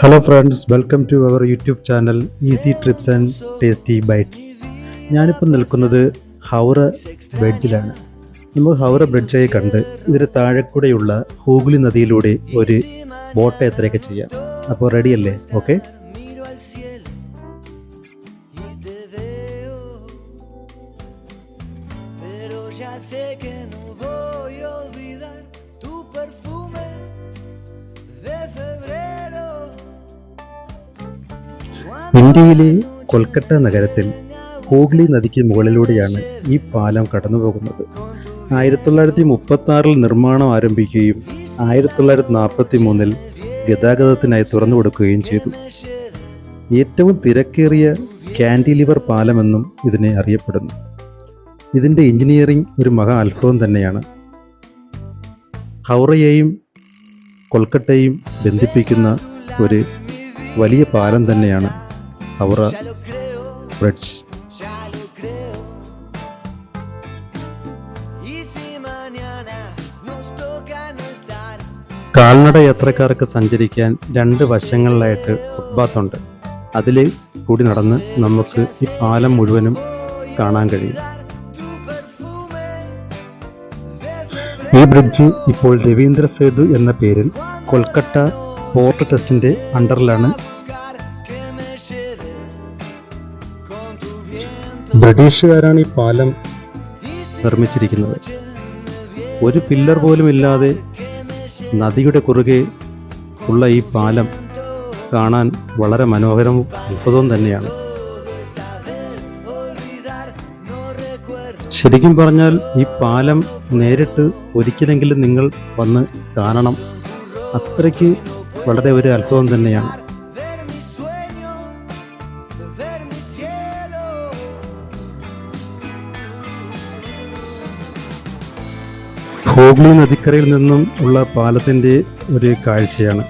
Hello friends, welcome to our YouTube channel easy trips and tasty bites. ഞാനിപ്പോൾ നിൽക്കുന്നത് ഹൗറ ബ്രിഡ്ജിലാണ്. നമുക്ക് ഹൗറ ബ്രിഡ്ജായി കണ്ട് ഇതിന് താഴെക്കൂടെയുള്ള ഹൂഗ്ലി നദിയിലൂടെ ഒരു ബോട്ട് യാത്രയൊക്കെ ചെയ്യാം. അപ്പോൾ റെഡിയല്ലേ? ഓക്കെ. ഇന്ത്യയിലെ കൊൽക്കത്ത നഗരത്തിൽ ഹൂഗ്ലി നദിക്ക് മുകളിലൂടെയാണ് ഈ പാലം കടന്നു പോകുന്നത്. 1936 നിർമ്മാണം ആരംഭിക്കുകയും 1943 ഗതാഗതത്തിനായി തുറന്നു കൊടുക്കുകയും ചെയ്തു. ഏറ്റവും തിരക്കേറിയ കാൻറ്റിലിവർ പാലമെന്നും ഇതിനെ അറിയപ്പെടുന്നു. ഇതിൻ്റെ എഞ്ചിനീയറിംഗ് ഒരു മഹാ അത്ഭുതം തന്നെയാണ്. ഹൗറയെയും കൊൽക്കത്തയും ബന്ധിപ്പിക്കുന്ന ഒരു വലിയ പാലം തന്നെയാണ് ഹൗറ ബ്രിഡ്ജ്. കാൽനട യാത്രക്കാർക്ക് സഞ്ചരിക്കാൻ 2 വശങ്ങളിലായിട്ട് ഫുട്പാത്ത് ഉണ്ട്. അതിൽ കൂടി നടന്ന് നമുക്ക് ഈ പാലം മുഴുവനും കാണാൻ കഴിയും. ഈ ബ്രിഡ്ജ് ഇപ്പോൾ രവീന്ദ്ര സേതു എന്ന പേരിൽ കൊൽക്കത്ത പോർട്ട് ട്രസ്റ്റിൻ്റെ അണ്ടറിലാണ്. ബ്രിട്ടീഷുകാരാണ് ഈ പാലം നിർമ്മിച്ചിരിക്കുന്നത്. ഒരു പില്ലർ പോലും ഇല്ലാതെ നദിയുടെ കുറുകെ ഉള്ള ഈ പാലം കാണാൻ വളരെ മനോഹരവും അത്ഭുതവും തന്നെയാണ്. ശരിക്കും പറഞ്ഞാൽ ഈ പാലം നേരിട്ട് ഒരിക്കലെങ്കിലും നിങ്ങൾ വന്ന് കാണണം. അത്രയ്ക്ക് വളരെ ഒരു അത്ഭുതം തന്നെയാണ്. ഹൂഗ്ലി നദിക്കരയിൽ നിന്നും ഉള്ള പാലത്തിൻ്റെ ഒരു കാഴ്ചയാണ്.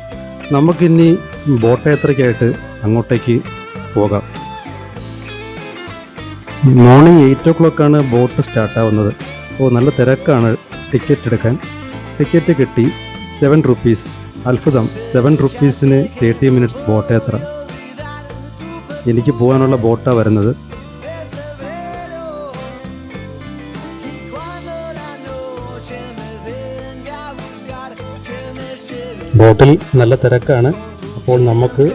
നമുക്കിനി ബോട്ട് യാത്രയ്ക്കായിട്ട് അങ്ങോട്ടേക്ക് പോകാം. മോർണിംഗ് 8 o'clock ബോട്ട് സ്റ്റാർട്ടാവുന്നത്. നല്ല തിരക്കാണ് ടിക്കറ്റ് എടുക്കാൻ. ടിക്കറ്റ് കിട്ടി 7 rupees. അത്ഭുതം, 7 rupeesന് 30 minutes ബോട്ട് യാത്ര. എനിക്ക് പോകാനുള്ള ബോട്ടാണ് വരുന്നത്. ബോട്ടിൽ നല്ല തിരക്കാണ്. അപ്പോൾ നമുക്ക്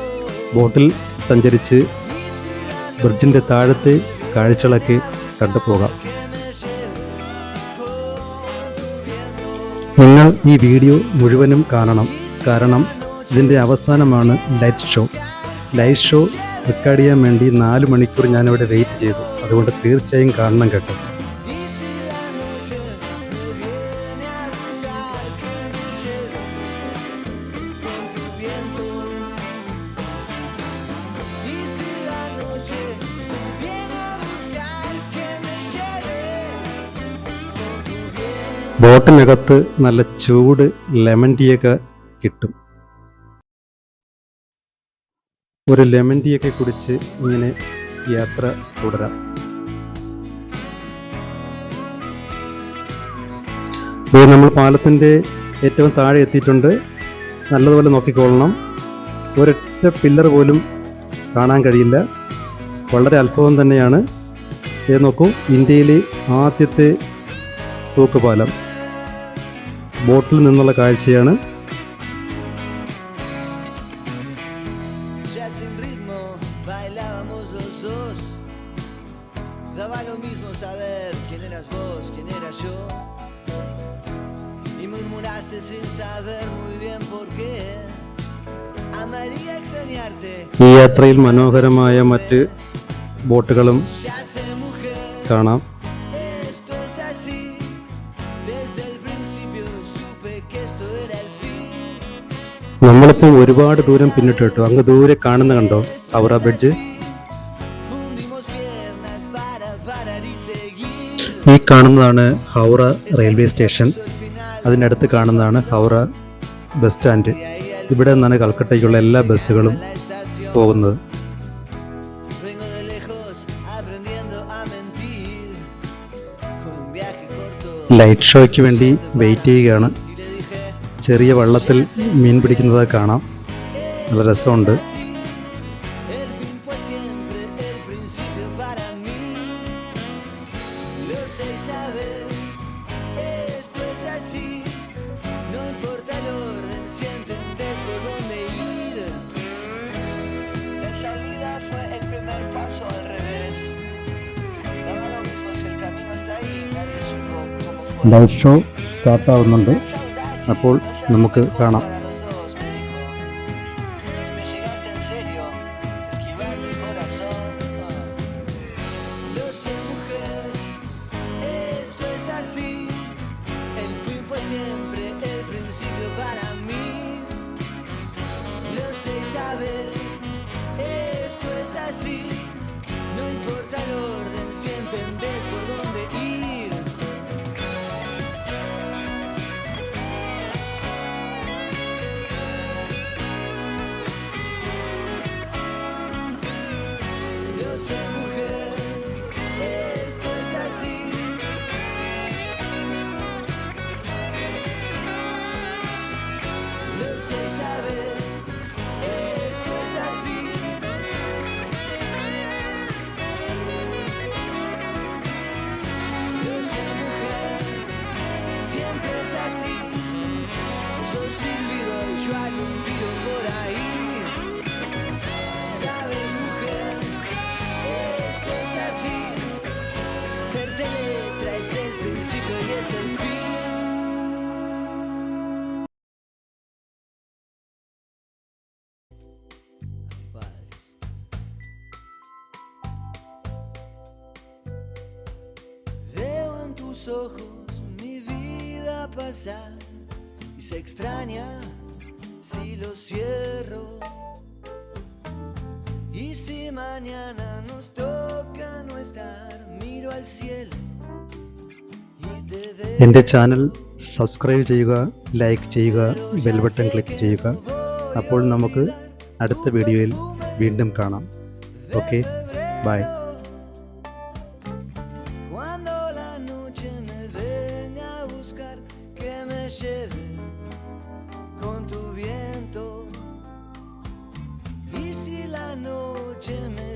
ബോട്ടിൽ സഞ്ചരിച്ച് ബ്രിഡ്ജിൻ്റെ താഴത്തെ കാഴ്ചകളൊക്കെ കണ്ടു പോകാം. നിങ്ങൾ ഈ വീഡിയോ മുഴുവനും കാണണം. കാരണം ഇതിൻ്റെ അവസാനമാണ് light show. Light show record ചെയ്യാൻ വേണ്ടി 4 മണിക്കൂർ ഞാനിവിടെ വെയിറ്റ് ചെയ്തു. അതുകൊണ്ട് തീർച്ചയായും കാണണം കേട്ടോ. ബോട്ടിനകത്ത് നല്ല ചൂട് ലെമൺ ടീയൊക്കെ കിട്ടും. ഒരു ലെമൺ ടീയൊക്കെ കുടിച്ച് ഇങ്ങനെ യാത്ര തുടരാം. നമ്മൾ പാലത്തിൻ്റെ ഏറ്റവും താഴെ എത്തിയിട്ടുണ്ട്. നല്ലതുപോലെ നോക്കിക്കൊള്ളണം. ഒരൊറ്റ പില്ലർ പോലും കാണാൻ കഴിയില്ല. വളരെ അത്ഭുതം തന്നെയാണ്. ഇത് നോക്കൂ, ഇന്ത്യയിലെ ആദ്യത്തെ തൂക്കുപാലം. ബോട്ടിൽ നിന്നുള്ള കാഴ്ചയാണ്. ഈ യാത്രയിൽ മനോഹരമായ മറ്റ് ബോട്ടുകളും കാണാം. നമ്മളിപ്പോൾ ഒരുപാട് ദൂരം പിന്നിട്ട് കേട്ടോ. അങ്ങ് ദൂരെ കാണുന്ന കണ്ടോ ഹൗറ ബ്രിഡ്ജ്. ഈ കാണുന്നതാണ് ഹൗറ റെയിൽവേ സ്റ്റേഷൻ. അതിനടുത്ത് കാണുന്നതാണ് ഹൗറ ബസ് സ്റ്റാൻഡ്. ഇവിടെ നിന്നാണ് കൽക്കട്ടയ്ക്കുള്ള എല്ലാ ബസ്സുകളും പോകുന്നത്. ലൈറ്റ് ഷോയ്ക്ക് വേണ്ടി വെയിറ്റ് ചെയ്യുകയാണ്. ചെറിയ വള്ളത്തിൽ മീൻ പിടിക്കുന്നത് കാണാം. നല്ല രസമുണ്ട്. ലൈവ് ഷോ സ്റ്റാർട്ടാവുന്നുണ്ട്. അപ്പോൾ നമുക്ക് കാണാം. Tus ojos mi vida pasar y se extraña si lo cierro y si mañana nos toca no estar miro al cielo y te veo. എൻ്റെ ചാനൽ സബ്സ്ക്രൈബ് ചെയ്യുക, ലൈക്ക് ചെയ്യുക, ബെൽ ബട്ടൺ ക്ലിക്ക് ചെയ്യുക. അപ്പോൾ നമുക്ക് അടുത്ത വീഡിയോയിൽ വീണ്ടും കാണാം. Okay, bye. Con tu viento y si la noche me